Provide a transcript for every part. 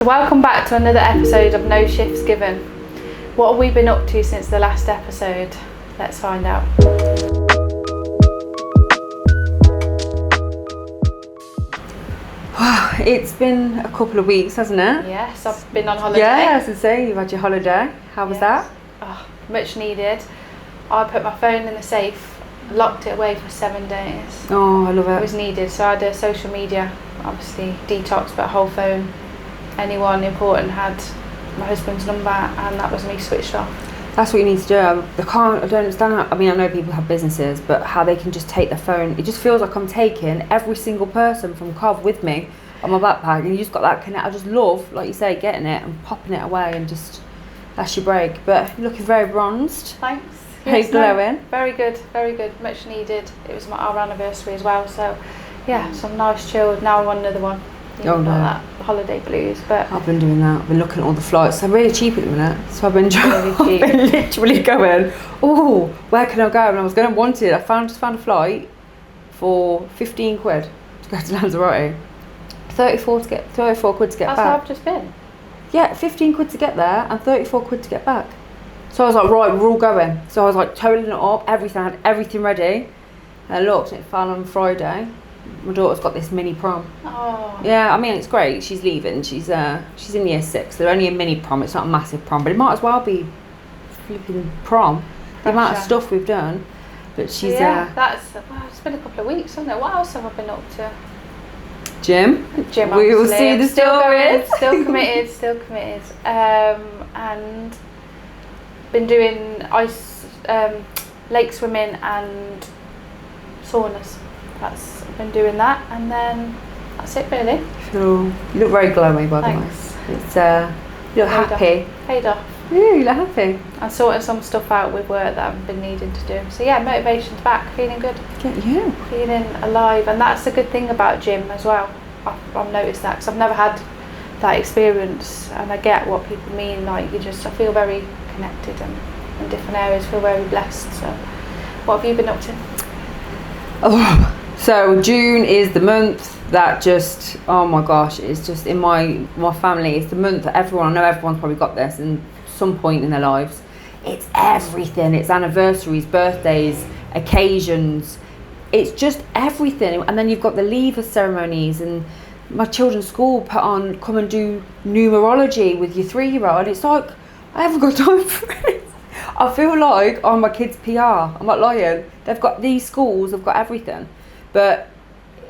Welcome back to another episode of No Shifts Given. What have we been up to since the last episode? Let's find out. Wow, it's been a couple of weeks, hasn't it? Yes, I've been on holiday. Yeah, as I say, you've had your holiday. How was that? Oh, much needed. I put my phone in the safe, locked it away for 7 days. Oh, I love it. It was needed. So I had a social media, obviously detox, but whole phone. Anyone important had my husband's number, and that was me switched off. That's what you need to do. I don't understand how, I mean, I know people have businesses, but how they can just take their phone. It just feels like I'm taking every single person from Cov with me on my backpack, and you just got that connect. I just love, like you say, getting it and popping it away, and just, that's your break. But you're looking very bronzed. Thanks. How you glowing? Very good, much needed. It was our anniversary as well, so yeah, some nice chilled. Now I'm on another one. Oh no. That holiday blues, but I've been doing that. I've been looking at all the flights. They're really cheap at the minute, so I've been really cheap. I've been literally going, oh, where can I go? And I was going to want it. I just found a flight for 15 quid to go to Lanzarote. 34 quid to get that's back. That's how I've just been. Yeah, 15 quid to get there and 34 quid to get back. So I was like, right, we're all going. So I was like totaling it up, everything, I had everything ready. And I looked and it fell on Friday. My daughter's got this mini prom. Oh. Yeah, I mean, it's great. She's leaving. She's in year 6. They're only a mini prom. It's not a massive prom, but it might as well be flipping prom. The amount of stuff we've done. But she's it's been a couple of weeks, hasn't it? What else have I been up to? Gym. We will see the stories. Still committed. And been doing ice, lake swimming and saunas. I've been doing that, and then that's it really. You look very glowing, by the way. Thanks. It's you look happy. Paid off. Yeah, you look happy. I'm sorting some stuff out with work that I've been needing to do. So yeah, motivation's back, feeling good. Yeah. Feeling alive, and that's a good thing about gym as well. I've noticed that because I've never had that experience, and I get what people mean. Like I feel very connected, and in different areas feel very blessed. So, what have you been up to? Oh. So June is the month that just, oh my gosh, it's just in my family, it's the month that I know everyone's probably got this in some point in their lives. It's everything. It's anniversaries, birthdays, occasions. It's just everything. And then you've got the leaver ceremonies, and my children's school come and do numerology with your 3-year-old. It's like, I haven't got time for it. I feel like I'm my kids' PR. I'm not lying. They've got these schools, they've got everything. But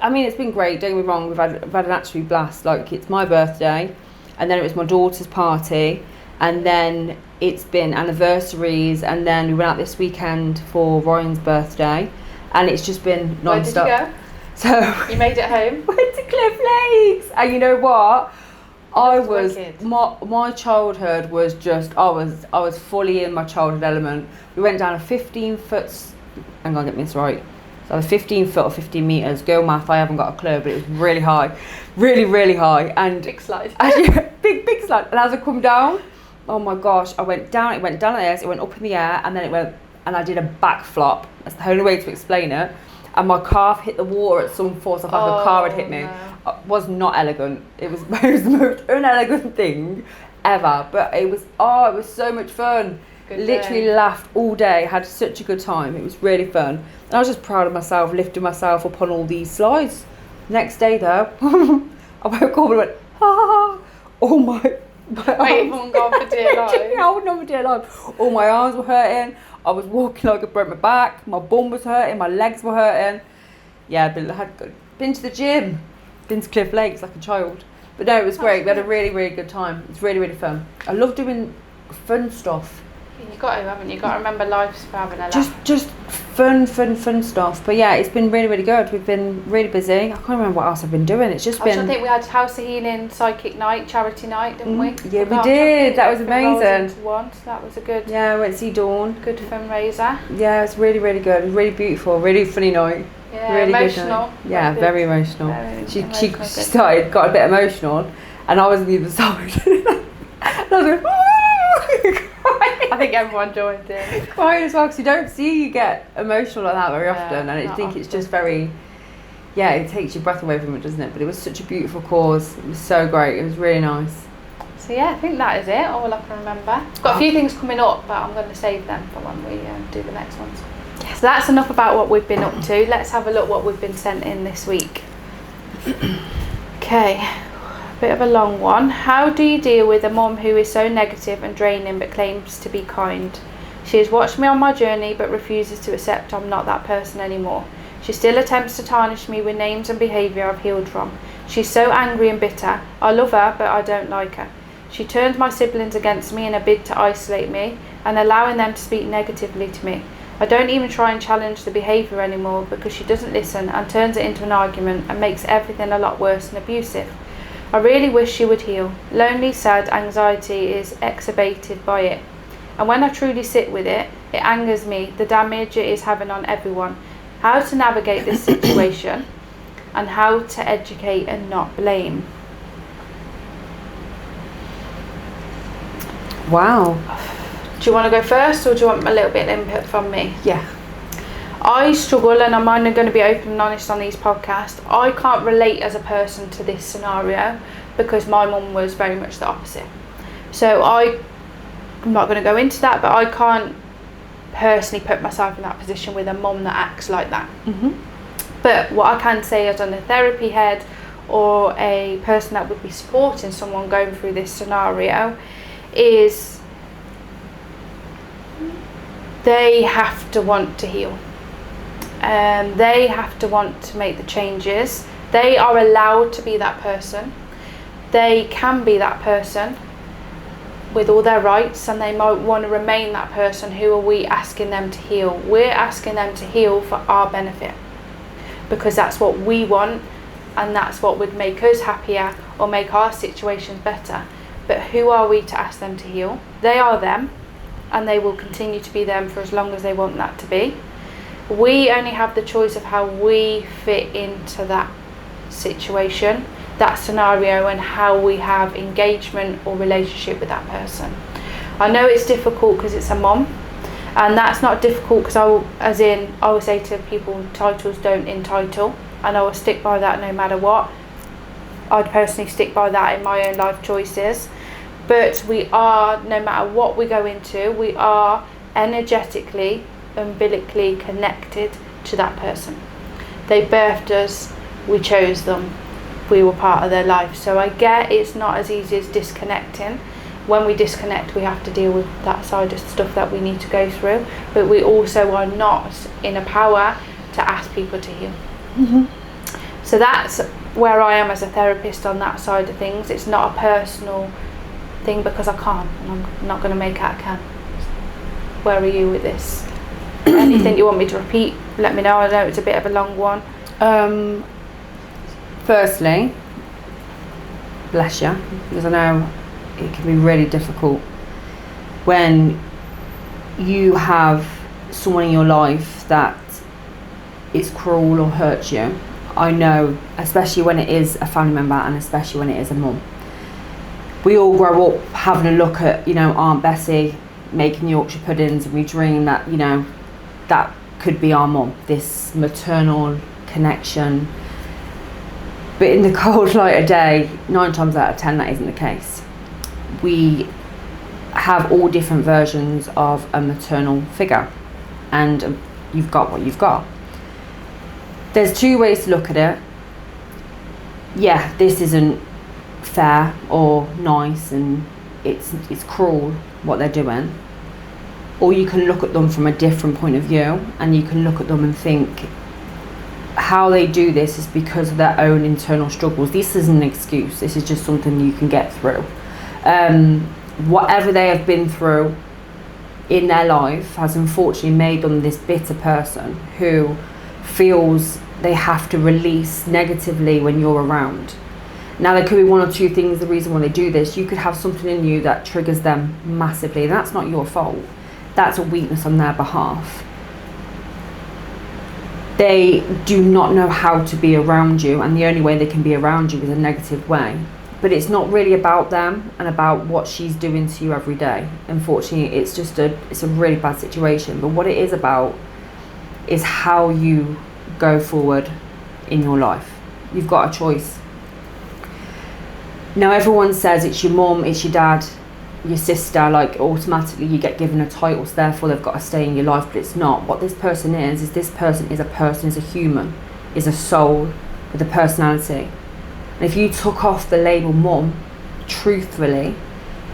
I mean, it's been great, don't get me wrong, we've had an absolute blast. Like, it's my birthday, and then it was my daughter's party, and then it's been anniversaries, and then we went out this weekend for Ryan's birthday, and it's just been non-stop. Where did you go? So you made it home? Went to Cliff Lakes, and you know what? Wicked. My childhood was just, I was fully in my childhood element. We went down a 15-foot, hang on, get me this right. So a 15 foot or 15 metres, girl math, I haven't got a clue, but it was really high, really high. And big slide. big slide. And as I come down, oh my gosh, it went down like this, it went up in the air, and then it went, and I did a backflop. That's the only way to explain it. And my calf hit the water at some force, like a car had hit me. No. It was not elegant. It was the most unelegant thing ever, but it was so much fun. Literally laughed all day, had such a good time. It was really fun, and I was just proud of myself, lifting myself up on all these slides. Next day though, I woke up and went, oh my Wait, gone for dear life. holding on for dear life. All my arms were hurting. I was walking like I broke my back. My bum was hurting. My legs were hurting. Yeah, but I had been to the gym, been to Cliff Lakes like a child. But no, it was great. We had a really, really good time. It's really, really fun. I love doing fun stuff. You've got to, haven't you? You've got to remember life's for having a laugh. Just fun stuff. But yeah, it's been really, really good. We've been really busy. I can't remember what else I've been doing. It's just been... I think we had House of Healing, Psychic Night, Charity Night, didn't we? Yeah, we did. That was amazing. So that was a good... Yeah, I went to see Dawn. Good fundraiser. Yeah, it's really, really good. It was really beautiful. Really funny night. Yeah, really emotional. Good night. Yeah, very emotional. She got a bit emotional, and I was on the other side. And I was like, I think everyone joined in. Crying as well, because you don't see you get emotional like that very often, and I think it's just very, it takes your breath away from it, doesn't it? But it was such a beautiful cause. It was so great. It was really nice. So yeah, I think that is it, all I can remember. Got a few things coming up, but I'm going to save them for when we do the next ones. So that's enough about what we've been up to. Let's have a look what we've been sent in this week. Okay, a bit of a long one. How do you deal with a mum who is so negative and draining but claims to be kind? She has watched me on my journey but refuses to accept I'm not that person anymore. She still attempts to tarnish me with names and behaviour I've healed from. She's so angry and bitter. I love her, but I don't like her. She turns my siblings against me in a bid to isolate me and allowing them to speak negatively to me. I don't even try and challenge the behaviour anymore because she doesn't listen and turns it into an argument and makes everything a lot worse and abusive. I really wish she would heal. Lonely, sad, anxiety is exacerbated by it. And when I truly sit with it, it angers me, the damage it is having on everyone. How to navigate this situation and how to educate and not blame. Wow. Do you want to go first, or do you want a little bit of input from me? Yeah. I struggle, and I'm only going to be open and honest on these podcasts. I can't relate as a person to this scenario because my mum was very much the opposite. So I'm not going to go into that, but I can't personally put myself in that position with a mum that acts like that. Mm-hmm. But what I can say as on a therapy head or a person that would be supporting someone going through this scenario is they have to want to heal. They have to want to make the changes. They are allowed to be that person. They can be that person with all their rights, and they might want to remain that person. Who are we asking them to heal? We're asking them to heal for our benefit because that's what we want and that's what would make us happier or make our situations better. But who are we to ask them to heal? They are them, and they will continue to be them for as long as they want that to be. We only have the choice of how we fit into that situation, that scenario, and how we have engagement or relationship with that person. I know it's difficult because it's a mom, and that's not difficult because I will say to people, titles don't entitle, and I will stick by that no matter what. I'd personally stick by that in my own life choices. But we are, no matter what we go into, we are energetically, umbilically connected to that person. They birthed us, we chose them, we were part of their life. So I get it's not as easy as disconnecting. When we disconnect, we have to deal with that side of stuff that we need to go through. But we also are not in a power to ask people to heal. Mm-hmm. So that's where I am as a therapist on that side of things. It's not a personal thing because I can't, and I'm not going to make it I can. Where are you with this? Anything you want me to repeat, let me know. I know it's a bit of a long one. Firstly, bless you, because I know it can be really difficult when you have someone in your life that is cruel or hurts you. I know, especially when it is a family member and especially when it is a mum. We all grow up having a look at, Aunt Bessie making Yorkshire puddings, and we dream that, that could be our mum, this maternal connection. But in the cold light of day, 9 times out of 10, that isn't the case. We have all different versions of a maternal figure, and you've got what you've got. There's 2 ways to look at it. Yeah, this isn't fair or nice, and it's cruel what they're doing. Or you can look at them from a different point of view, and you can look at them and think how they do this is because of their own internal struggles. This isn't an excuse. This is just something you can get through. Whatever they have been through in their life has unfortunately made them this bitter person who feels they have to release negatively when you're around. Now, there could be 1 or 2 things the reason why they do this. You could have something in you that triggers them massively. That's not your fault. That's a weakness on their behalf. They do not know how to be around you, and the only way they can be around you is a negative way. But it's not really about them and about what she's doing to you every day. Unfortunately, it's a really bad situation. But what it is about is how you go forward in your life. You've got a choice. Now everyone says it's your mum, it's your dad, your sister, like automatically you get given a title, so therefore they've got to stay in your life, but it's not. What this person is this person is a person, is a human, is a soul with a personality. And if you took off the label mum, truthfully,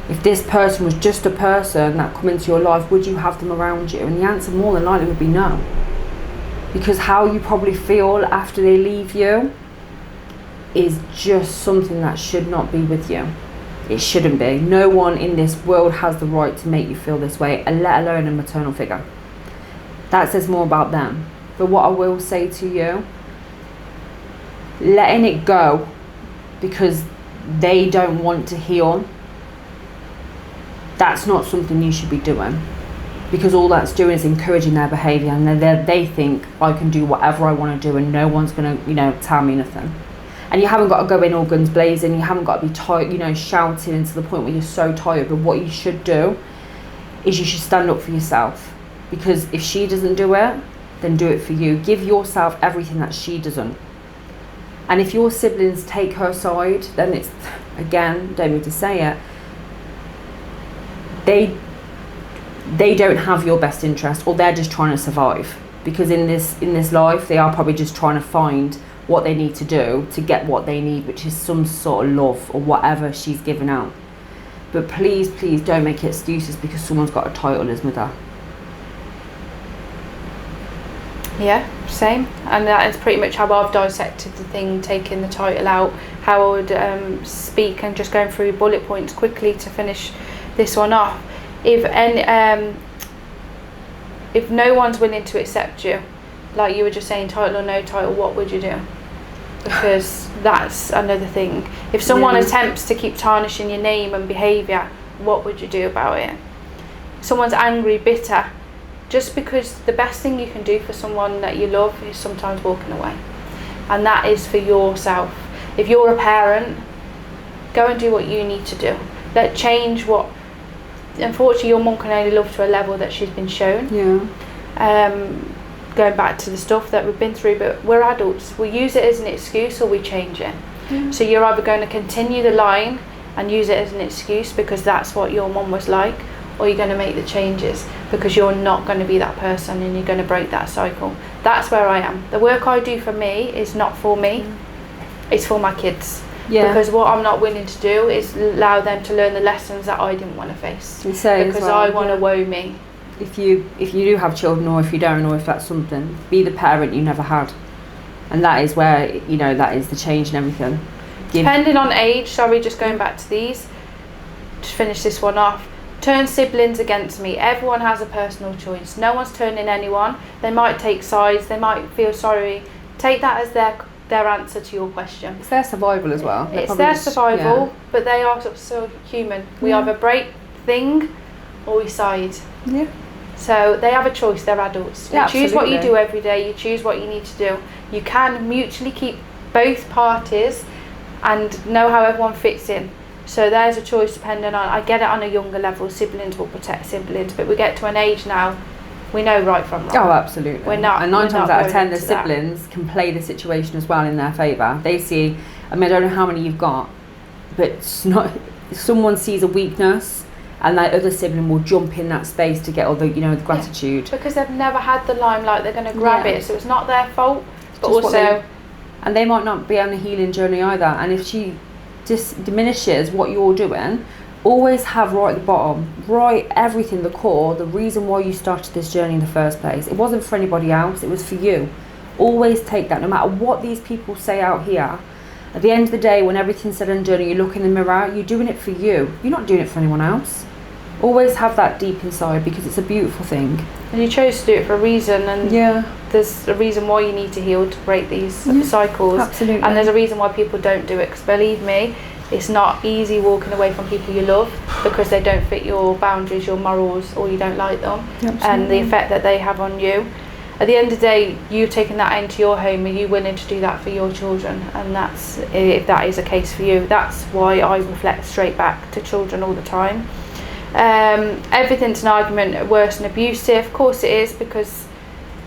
if this person was just a person that come into your life, would you have them around you? And the answer more than likely would be no. Because how you probably feel after they leave you is just something that should not be with you. It shouldn't be. No one in this world has the right to make you feel this way, and let alone a maternal figure. That says more about them. But what I will say to you, letting it go because they don't want to heal, that's not something you should be doing. Because all that's doing is encouraging their behaviour, and they think I can do whatever I want to do and no one's going to, tell me nothing. And you haven't got to go in all guns blazing, you haven't got to be tired, shouting into the point where you're so tired. But what you should do is you should stand up for yourself. Because if she doesn't do it, then do it for you. Give yourself everything that she doesn't. And if your siblings take her side, then it's, again, don't need to say it, they don't have your best interest, or they're just trying to survive. Because in this life, they are probably just trying to find what they need to do to get what they need, which is some sort of love or whatever she's given out. But please don't make excuses because someone's got a title as mother. Yeah, same. And that is pretty much how I've dissected the thing, taking the title out, how I would speak, and just going through bullet points quickly to finish this one off. If no one's willing to accept you, like you were just saying, title or no title, what would you do? Because that's another thing. If someone attempts to keep tarnishing your name and behaviour, what would you do about it? Someone's angry, bitter, just because the best thing you can do for someone that you love is sometimes walking away. And that is for yourself. If you're a parent, go and do what you need to do. Let change what, unfortunately, your mum can only love to a level that she's been shown. Going back to the stuff that we've been through, but we're adults. We use it as an excuse or we change it. So you're either going to continue the line and use it as an excuse because that's what your mum was like, or you're going to make the changes because you're not going to be that person and you're going to break that cycle. That's where I am. The work I do for me is not for me, it's for my kids. Because what I'm not willing to do is allow them to learn the lessons that I didn't want to face. Because I want to woe me. If you do have children, or if you don't, or if that's something, be the parent you never had. And that is where, that is the change and everything. Depending on age, sorry, just going back to these, to finish this one off, turn siblings against me. Everyone has a personal choice. No one's turning anyone. They might take sides, they might feel sorry. Take that as their answer to your question. It's their survival as well. It's their survival, but they are still human. We either break thing or we side. So they have a choice, they're adults. You choose what you do every day, you choose what you need to do. You can mutually keep both parties and know how everyone fits in. So there's a choice depending on, I get it on a younger level, siblings will protect siblings, but we get to an age now, we know right from wrong. Oh, absolutely. We're not. And 9 times out of 10, the that. siblings can play the situation as well in their favour. They see, I don't know how many you've got, but it's not, someone sees a weakness, and that other sibling will jump in that space to get all the, the gratitude. Because they've never had the limelight, they're going to grab it, so it's not their fault. But also, and they might not be on a healing journey either. And if she just diminishes what you're doing, always have right at the bottom, right everything, the core, the reason why you started this journey in the first place. It wasn't for anybody else, it was for you. Always take that, no matter what these people say out here. At the end of the day, when everything's said and done and you look in the mirror, you're doing it for you. You're not doing it for anyone else. Always have that deep inside because it's a beautiful thing. And you chose to do it for a reason, and there's a reason why you need to heal to break these cycles. Absolutely. And there's a reason why people don't do it, because believe me, it's not easy walking away from people you love because they don't fit your boundaries, your morals, or you don't like them. Absolutely. And the effect that they have on you. At the end of the day, you've taken that into your home. Are you willing to do that for your children? And that's, if that is a case for you, that's why I reflect straight back to children all the time. Everything's an argument worse than abusive. Of course it is, because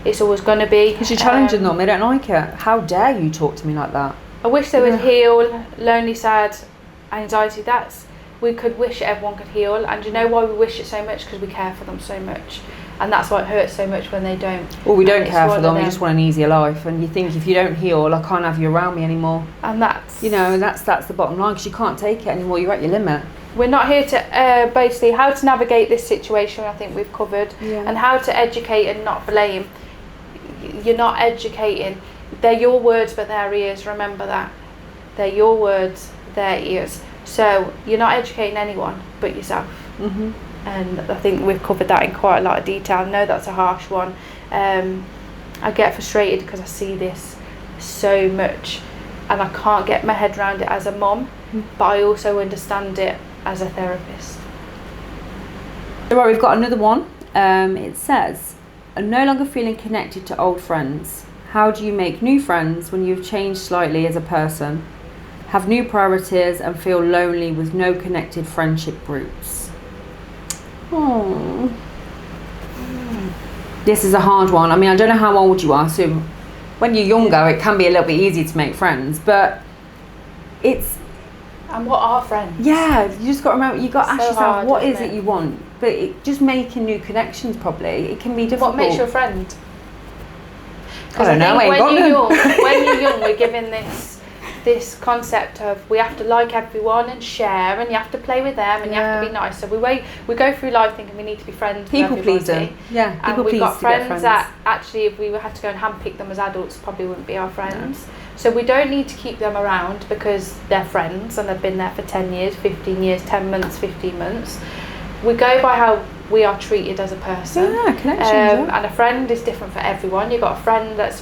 it's always going to be. Because you're challenging them, they don't like it. How dare you talk to me like that? I wish they would heal. Lonely, sad, anxiety, we could wish everyone could heal. And you know why we wish it so much? Because we care for them so much. And that's why it hurts so much when they don't. Well, we don't care for them, we just want an easier life. And you think, if you don't heal, I can't have you around me anymore. And that's... that's the bottom line, because you can't take it anymore, you're at your limit. We're not here to, basically, how to navigate this situation, I think we've covered. Yeah. And how to educate and not blame. You're not educating. They're your words, but their ears, remember that. They're your words, their ears. So you're not educating anyone but yourself. Mm-hmm. And I think we've covered that in quite a lot of detail. I know that's a harsh one. I get frustrated because I see this so much and I can't get my head around it as a mum, but I also understand it as a therapist. Right, we've got another one. It says, I'm no longer feeling connected to old friends. How do you make new friends when you've changed slightly as a person? Have new priorities and feel lonely with no connected friendship groups. Oh, this is a hard one. I mean, I don't know how old you are, so when you're younger it can be a little bit easier to make friends, but it's... And what are friends? Yeah, you just got to remember, you got to ask yourself, hard, what is isn't it you want? But just making new connections, probably, it can be difficult. What makes you a friend? I don't know, when you're young, we're given this concept of we have to like everyone and share, and you have to play with them, and you have to be nice. So we go through life thinking we need to be friends. People with pleasing. Yeah, and people we've please got to get friends that actually, if we had to go and handpick them as adults, probably wouldn't be our friends. No. So we don't need to keep them around because they're friends and they've been there for 10 years, 15 years, 10 months, 15 months. We go by how we are treated as a person. Yeah, connections. And a friend is different for everyone. You've got a friend that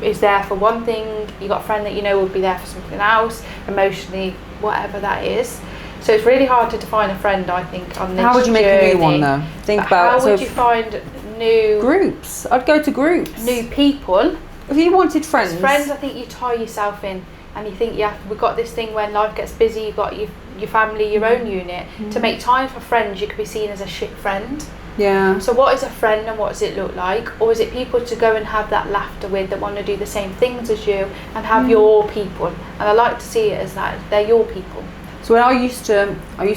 is there for one thing. You've got a friend that will be there for something else, emotionally, whatever that is. So it's really hard to define a friend, I think, on this. How would you make a new one though? Think about how would you find new groups? I'd go to groups. New people. If you wanted friends. Friends, I think you tie yourself in, and you think, we've got this thing when life gets busy. You've got your family, your own unit. To make time for friends, you could be seen as a shit friend. Yeah. So what is a friend, and what does it look like? Or is it people to go and have that laughter with, that want to do the same things as you and have your people? And I like to see it as that, they're your people. So when I used to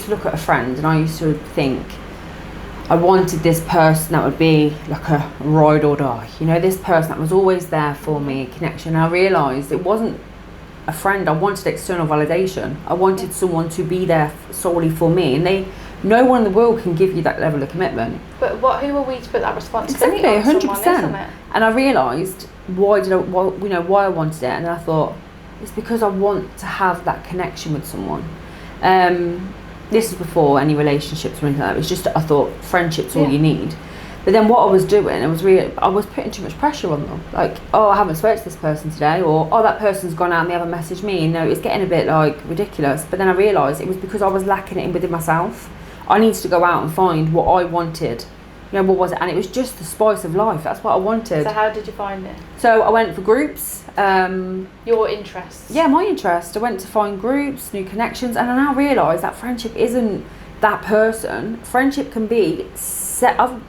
look at a friend, and I used to think I wanted this person that would be like a ride or die. This person that was always there for me, connection. And I realised it wasn't a friend. I wanted external validation. I wanted someone to be there solely for me, and no one in the world can give you that level of commitment. But who are we to put that responsibility on? Exactly, 100%. Isn't it? And I realised why I wanted it, and then I thought it's because I want to have that connection with someone. This is before any relationships or anything like that. It was just, I thought friendship's all you need. But then what I was doing, I was putting too much pressure on them. Like, oh, I haven't spoken to this person today, or oh, that person's gone out and they haven't messaged me. It was getting a bit ridiculous. But then I realised it was because I was lacking it within myself. I needed to go out and find what I wanted. What was it? And it was just the spice of life. That's what I wanted. So how did you find it? So I went for groups. Your interests? Yeah, my interest. I went to find groups, new connections, and I now realise that friendship isn't that person. Friendship can be set of,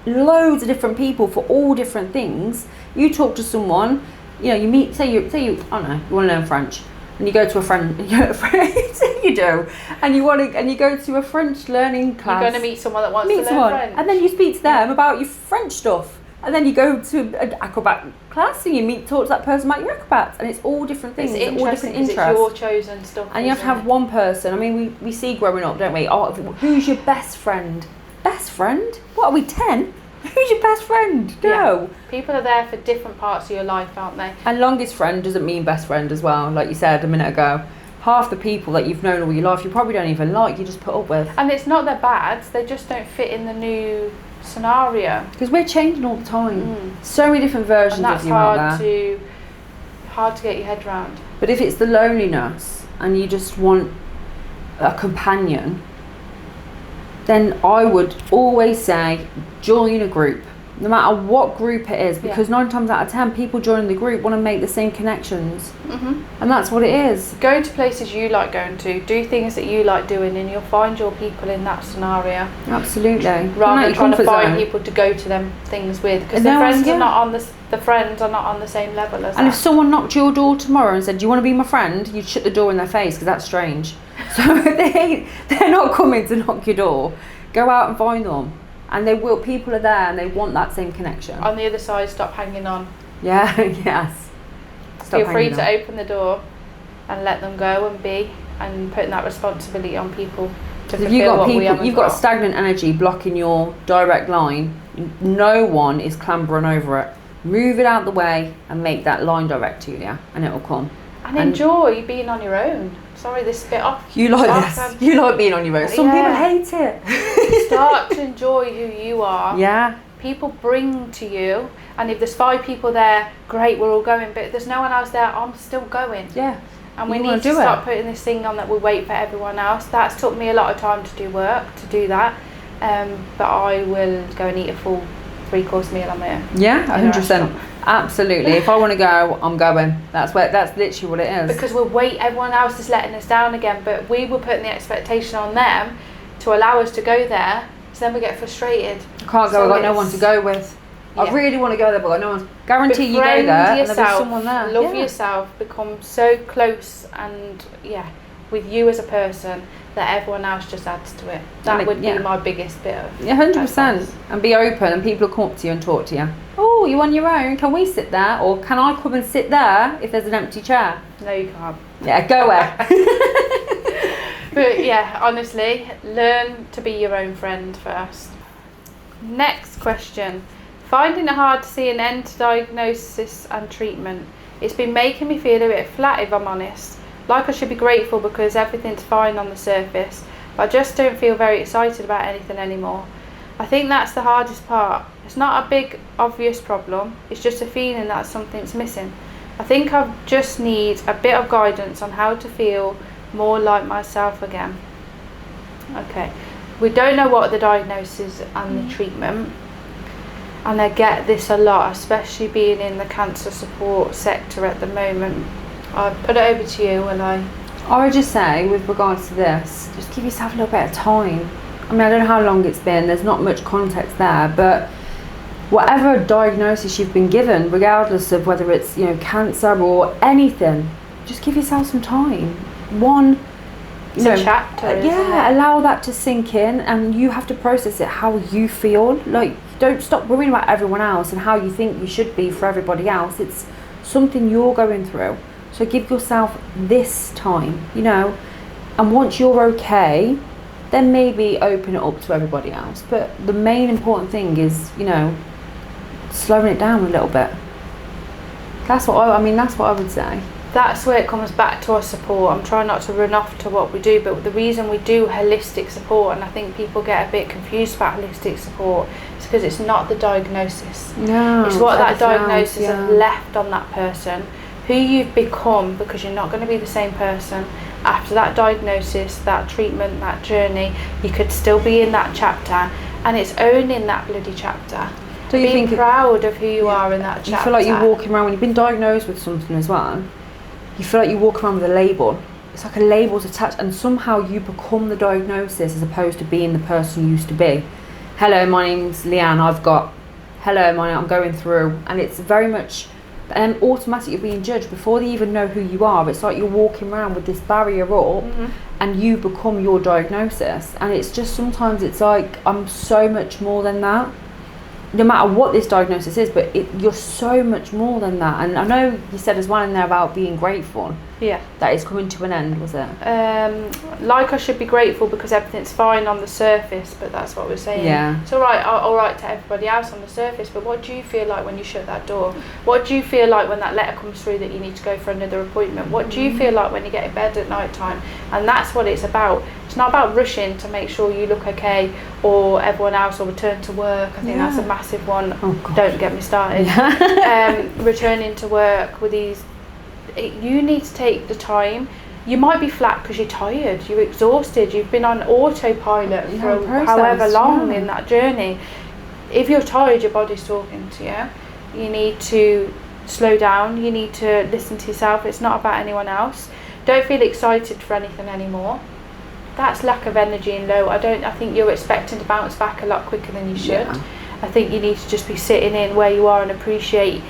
loads of different people for all different things. You talk to someone, you meet, say you, I don't know, you want to learn French, and you go to a friend, you do, and you go to a French learning class. You're going to meet someone that wants to learn French, and then you speak to them about your French stuff, and then you go to an acrobat class and you talk to that person about your acrobats, and it's all different things, it's all different interests. It's your chosen stuff, and you have to have one person. I mean, we see growing up, don't we? Oh, who's your best friend? Best friend? What are we, 10? Who's your best friend? No. Yeah. People are there for different parts of your life, aren't they? And longest friend doesn't mean best friend as well. Like you said a minute ago, half the people that you've known all your life you probably don't even like, you just put up with. And it's not they're bad, they just don't fit in the new scenario. Because we're changing all the time. So many different versions of you out there. Hard to get your head around. But if it's the loneliness and you just want a companion, then I would always say join a group. no matter what group it is, because 9 times out of 10 people joining the group want to make the same connections, and that's what it is. Go to places you like going to, do things that you like doing, and you'll find your people in that scenario. Absolutely. Rather than trying to find zone. people to go to them things with, because the friends are not on the same level as and that. if someone knocked your door tomorrow and said, do you want to be my friend, you'd shut the door in their face, because that's strange. So they're not coming to knock your door. Go out and find them. And they will. People are there, and they want that same connection. On the other side, stop hanging on. Yeah. Yes. Feel free to open the door and let them go and be, and putting that responsibility on people to fulfill what we haven't got. You've got stagnant energy blocking your direct line. No one is clambering over it. Move it out the way and make that line direct to you, and it will come. And enjoy being on your own. Sorry, this bit off. You like this. You like being on your own. Some people hate it. Start to enjoy who you are. Yeah. People bring to you, and if there's 5 people there, great, we're all going. But if there's no one else there, I'm still going. Yeah. And we need to start putting this thing on that we wait for everyone else. That's took me a lot of time to do that. But I will go and eat a full 3-course meal on my own. Yeah, 100%. Absolutely. If I want to go, I'm going. That's literally what it is. Because everyone else is letting us down again, but we were putting the expectation on them to allow us to go there, so then we get frustrated. I can't go, I've got no one to go with. Yeah. I really want to go there, but I've got no one. Guarantee you go there yourself, and there'll be someone there. Love yourself, become so close and with you as a person that everyone else just adds to it. That would be my biggest bit of 100%. And be open, and people will come up to you and talk to you. Oh, you on your own? Can we sit there? Or can I come and sit there if there's an empty chair? No, you can't. Yeah, go where. But yeah, honestly, learn to be your own friend first. Next question. Finding it hard to see an end to diagnosis and treatment. It's been making me feel a bit flat, if I'm honest. Like I should be grateful because everything's fine on the surface, but I just don't feel very excited about anything anymore. I think that's the hardest part. It's not a big, obvious problem. It's just a feeling that something's missing. I think I just need a bit of guidance on how to feel more like myself again. Okay. We don't know what the diagnosis and the treatment, and I get this a lot, especially being in the cancer support sector at the moment. I'll put it over to you, will I? I would just say, with regards to this, just give yourself a little bit of time. I mean, I don't know how long it's been, there's not much context there, but whatever diagnosis you've been given, regardless of whether it's, cancer or anything, just give yourself some time. It's a chapter, isn't it? Allow that to sink in, and you have to process it how you feel. Like, don't stop worrying about everyone else and how you think you should be for everybody else. It's something you're going through. So give yourself this time, and once you're okay, then maybe open it up to everybody else. But the main important thing is, slowing it down a little bit. That's what I would say. That's where it comes back to our support. I'm trying not to run off to what we do, but the reason we do holistic support, and I think people get a bit confused about holistic support, is because it's not the diagnosis. No, it's what that diagnosis has left on that person, who you've become, because you're not going to be the same person after that diagnosis, that treatment, that journey. You could still be in that chapter, and it's owning that bloody chapter. Do you Being proud of who you are in that chapter. You feel like you're walking around, when you've been diagnosed with something as well, you feel like you walk around with a label. It's like a label's attached, and somehow you become the diagnosis as opposed to being the person you used to be. Hello, my name's Leanne, I'm going through, and it's very much, and automatically you're being judged before they even know who you are. It's like you're walking around with this barrier up, and you become your diagnosis. And it's just, sometimes it's like, I'm so much more than that. No matter what this diagnosis is, but you're so much more than that. And I know you said as well in there about being grateful. Yeah. That is coming to an end, was it? Like I should be grateful because everything's fine on the surface, but that's what we're saying. Yeah. It's all right to everybody else on the surface, but what do you feel like when you shut that door? What do you feel like when that letter comes through that you need to go for another appointment? What do you feel like when you get in bed at night time? And that's what it's about. It's not about rushing to make sure you look okay, or everyone else, or return to work. I think that's a massive one. Oh, God. Don't get me started. Returning to work with these, you need to take the time. You might be flat because you're tired, you're exhausted, you've been on autopilot for however long in that journey. if you're tired, your body's talking to you. You need to slow down. You need to listen to yourself. It's not about anyone else. Don't feel excited for anything anymore. That's lack of energy and low. I think you're expecting to bounce back a lot quicker than you should. Yeah. I think you need to just be sitting in where you are and appreciate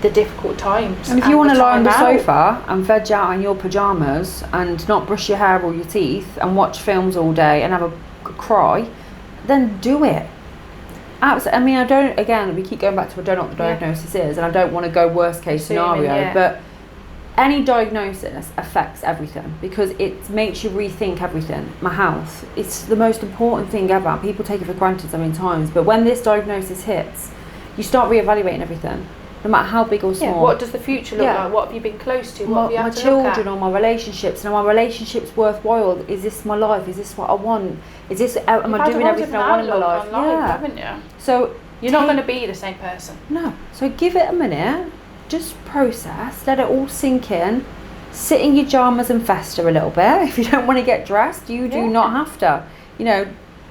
the difficult times. And if you want to lie on the time out. sofa and veg out in your pyjamas and not brush your hair or your teeth and watch films all day and have a cry, then do it. Absolutely. I mean, we keep going back to I don't know what the diagnosis is, and I don't want to go worst case scenario, but any diagnosis affects everything because it makes you rethink everything. My health, it's the most important thing ever. People take it for granted so many times, but when this diagnosis hits, you start reevaluating everything, no matter how big or small. What does the future look like? What have you been close to? What have you had my to look children at? or my relationships, and are my relationships worthwhile? Is this my life? Is this what I want? Is this am I doing everything I want in my life? Haven't you? So you're not going to be the same person. No. So give it a minute. Just process, let it all sink in, sit in your pajamas and fester a little bit. If you don't want to get dressed, you do not have to.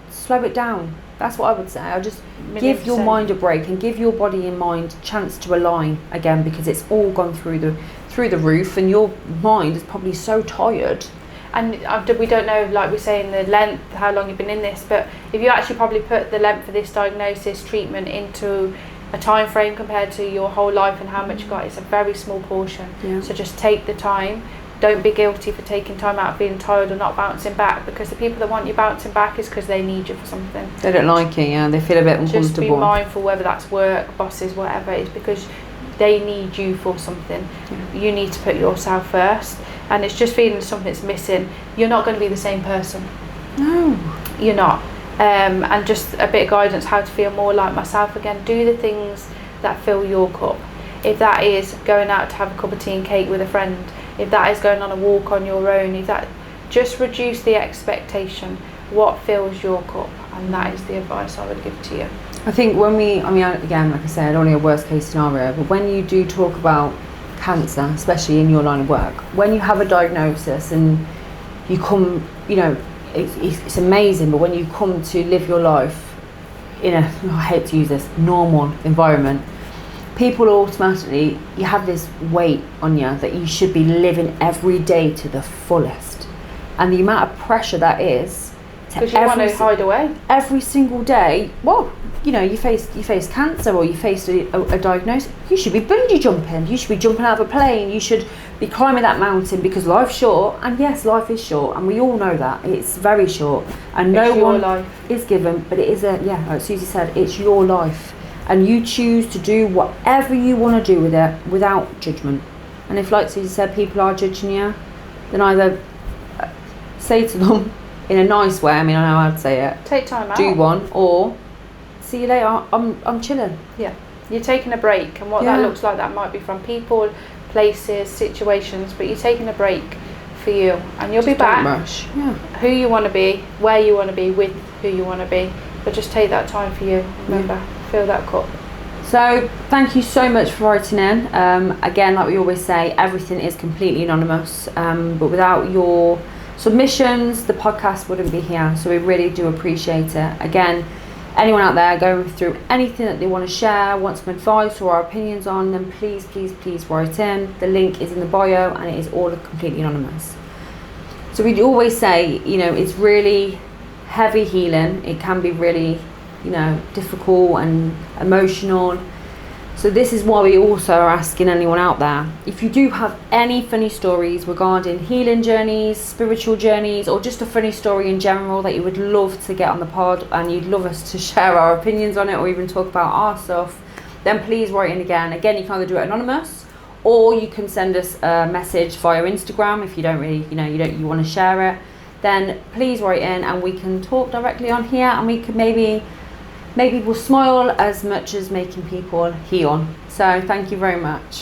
Slow it down. That's what I would say. I'll just give your mind a break and give your body and mind a chance to align again, because it's all gone through the roof and your mind is probably so tired. And we don't know, like we're saying, the length, how long you've been in this, but if you actually probably put the length of this diagnosis treatment into a time frame compared to your whole life and how much you got, it's a very small portion. So just take the time. Don't be guilty for taking time out, feeling tired or not bouncing back, because the people that want you bouncing back is because they need you for something. They don't like it, they feel a bit uncomfortable. Just be mindful, whether that's work, bosses, whatever, it's because they need you for something. You need to put yourself first, and it's just feeling something's missing. You're not going to be the same person. No, you're not. And just a bit of guidance how to feel more like myself again. Do the things that fill your cup. If that is going out to have a cup of tea and cake with a friend, if that is going on a walk on your own, just reduce the expectation. What fills your cup, and that is the advice I would give to you. I think again, like I said, only a worst case scenario, but when you do talk about cancer, especially in your line of work, when you have a diagnosis and you come, it's amazing, but when you come to live your life in I hate to use this, normal environment, people automatically, you have this weight on you that you should be living every day to the fullest. And the amount of pressure that is, because you want to hide away. Every single day, you face cancer or you face a diagnosis, you should be bungee jumping, you should be jumping out of a plane, you should be climbing that mountain, because life's short. And yes, life is short, and we all know that it's very short, and no one life is given, but it is like Susie said, it's your life, and you choose to do whatever you want to do with it without judgment. And if, like Susie said, people are judging you, then either say to them in a nice way, I know how to say it, take time out, do one, or see you later, I'm chilling. You're taking a break, and what that looks like, that might be from people, places, situations, but you're taking a break for you, and you'll be back. Don't rush. Who you want to be, where you want to be, with who you want to be, but just take that time for you. Remember, fill that cup. So thank you so much for writing in. Again, like we always say, everything is completely anonymous, but without your submissions, the podcast wouldn't be here, so we really do appreciate it. Again, anyone out there going through anything that they want to share, want some advice or our opinions on, then please write in. The link is in the bio, and it is all completely anonymous. So we always say, it's really heavy healing. It can be really, difficult and emotional. So this is why we also are asking anyone out there, if you do have any funny stories regarding healing journeys, spiritual journeys, or just a funny story in general that you would love to get on the pod and you'd love us to share our opinions on it, or even talk about our stuff, then please write in again. Again, you can either do it anonymous, or you can send us a message via Instagram if you don't really, you want to share it. Then please write in, and we can talk directly on here, and we can maybe we'll smile as much as making people heal. So thank you very much.